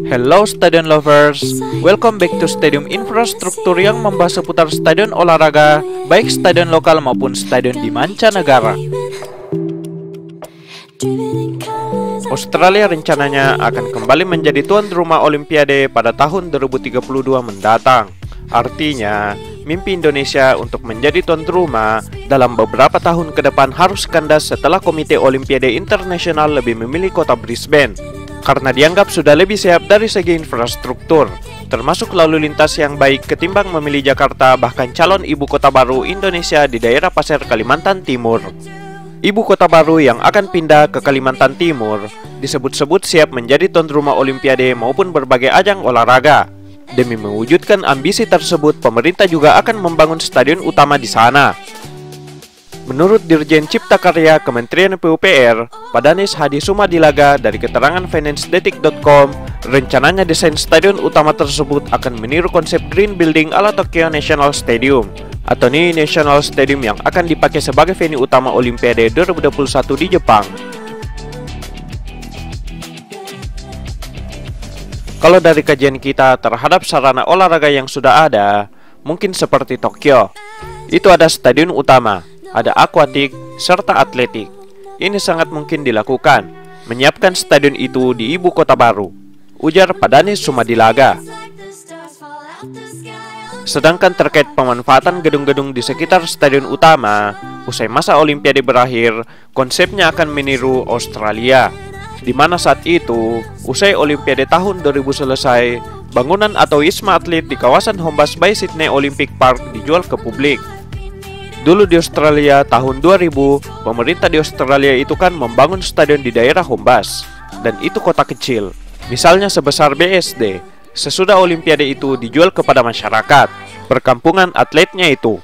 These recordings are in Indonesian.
Hello Stadion Lovers, welcome back to Stadium Infrastruktur yang membahas seputar stadion olahraga, baik stadion lokal maupun stadion di mancanegara. Australia rencananya akan kembali menjadi tuan rumah Olimpiade pada tahun 2032 mendatang. Artinya, mimpi Indonesia untuk menjadi tuan rumah dalam beberapa tahun ke depan harus kandas setelah Komite Olimpiade Internasional lebih memilih kota Brisbane karena dianggap sudah lebih siap dari segi infrastruktur, termasuk lalu lintas yang baik ketimbang memilih Jakarta, bahkan calon ibu kota baru Indonesia di daerah Pasir, Kalimantan Timur. Ibu kota baru yang akan pindah ke Kalimantan Timur disebut-sebut siap menjadi tuan rumah Olimpiade maupun berbagai ajang olahraga. Demi mewujudkan ambisi tersebut, pemerintah juga akan membangun stadion utama di sana. Menurut Dirjen Cipta Karya Kementerian PUPR, Padanis Hadi Sumadilaga, dari keterangan financedetik.com, rencananya desain stadion utama tersebut akan meniru konsep Green Building ala Tokyo National Stadium atau Nihon National Stadium yang akan dipakai sebagai venue utama Olimpiade 2021 di Jepang. Kalau dari kajian kita terhadap sarana olahraga yang sudah ada, mungkin seperti Tokyo. Itu ada stadion utama, ada akuatik, serta atletik. Ini sangat mungkin dilakukan, menyiapkan stadion itu di ibu kota baru, ujar Padanis Sumadilaga. Sedangkan terkait pemanfaatan gedung-gedung di sekitar stadion utama, usai masa Olimpiade berakhir, konsepnya akan meniru Australia, di mana saat itu, usai Olimpiade tahun 2000 selesai, bangunan atau wisma atlet di kawasan Hombas by Sydney Olympic Park dijual ke publik. Dulu di Australia tahun 2000, pemerintah di Australia itu kan membangun stadion di daerah Hombas, dan itu kota kecil, misalnya sebesar BSD. Sesudah Olimpiade itu dijual kepada masyarakat, perkampungan atletnya itu.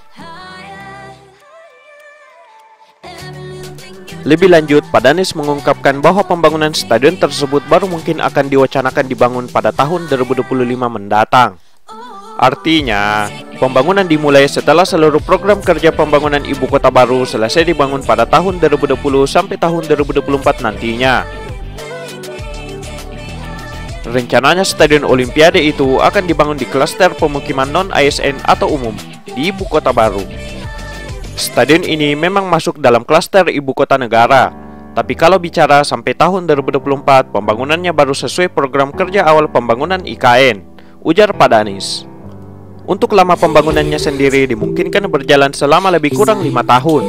Lebih lanjut, Padanis mengungkapkan bahwa pembangunan stadion tersebut baru mungkin akan diwacanakan dibangun pada tahun 2025 mendatang. Artinya, pembangunan dimulai setelah seluruh program kerja pembangunan ibu kota baru selesai dibangun pada tahun 2020 sampai tahun 2024 nantinya. Rencananya stadion Olimpiade itu akan dibangun di klaster pemukiman non-ASN atau umum di ibu kota baru. Stadion ini memang masuk dalam klaster ibu kota negara, tapi kalau bicara sampai tahun 2024, pembangunannya baru sesuai program kerja awal pembangunan IKN, ujar Padanis. Untuk lama pembangunannya sendiri dimungkinkan berjalan selama lebih kurang 5 tahun,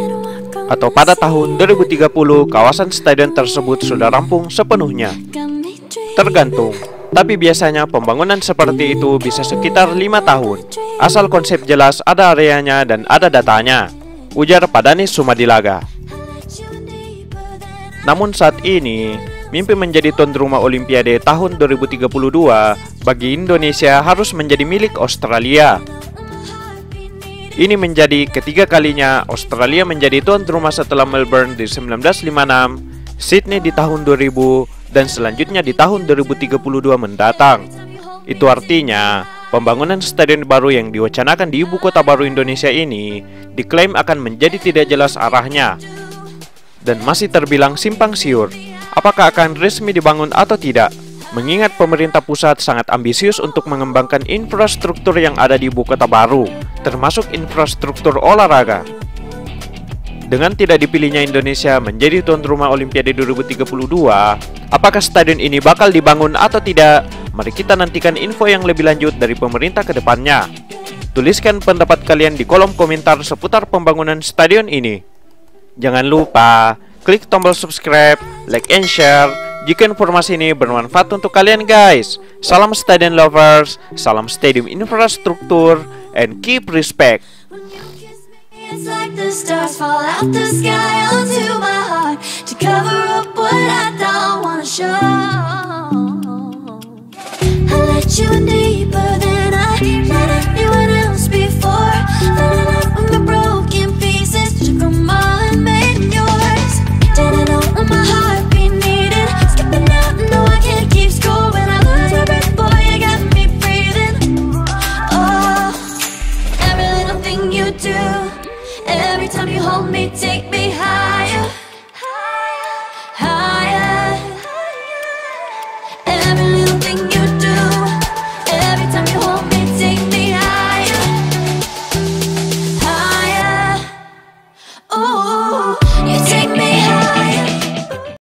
atau pada tahun 2030 kawasan stadion tersebut sudah rampung sepenuhnya. Tergantung, tapi biasanya pembangunan seperti itu bisa sekitar 5 tahun, asal konsep jelas, ada areanya dan ada datanya, ujar Padanis Sumadilaga. Namun saat ini, mimpi menjadi tuan rumah Olimpiade tahun 2032 bagi Indonesia harus menjadi milik Australia. Ini menjadi ketiga kalinya Australia menjadi tuan rumah setelah Melbourne di 1956, Sydney di tahun 2000, dan selanjutnya di tahun 2032 mendatang. Itu artinya, pembangunan stadion baru yang diwacanakan di ibu kota baru Indonesia ini diklaim akan menjadi tidak jelas arahnya dan masih terbilang simpang siur. Apakah akan resmi dibangun atau tidak? Mengingat pemerintah pusat sangat ambisius untuk mengembangkan infrastruktur yang ada di ibu kota baru, termasuk infrastruktur olahraga. Dengan tidak dipilihnya Indonesia menjadi tuan rumah Olimpiade 2032, apakah stadion ini bakal dibangun atau tidak? Mari kita nantikan info yang lebih lanjut dari pemerintah ke depannya. Tuliskan pendapat kalian di kolom komentar seputar pembangunan stadion ini. Jangan lupa klik tombol subscribe, like and share jika informasi ini bermanfaat untuk kalian guys. Salam Stadion Lovers, salam Stadium Infrastruktur, and keep respect. It's like the stars fall out the sky onto my heart to cover up what I don't wanna show. I let you in deeper than I let anyone else before. Running up with my broken pieces, took them all and made yours. Didn't know what my heartbeat needed, skipping out, no I can't keep score. When I lose my breath, boy, you got me breathing. Oh, every little thing you do, every time you hold me, take me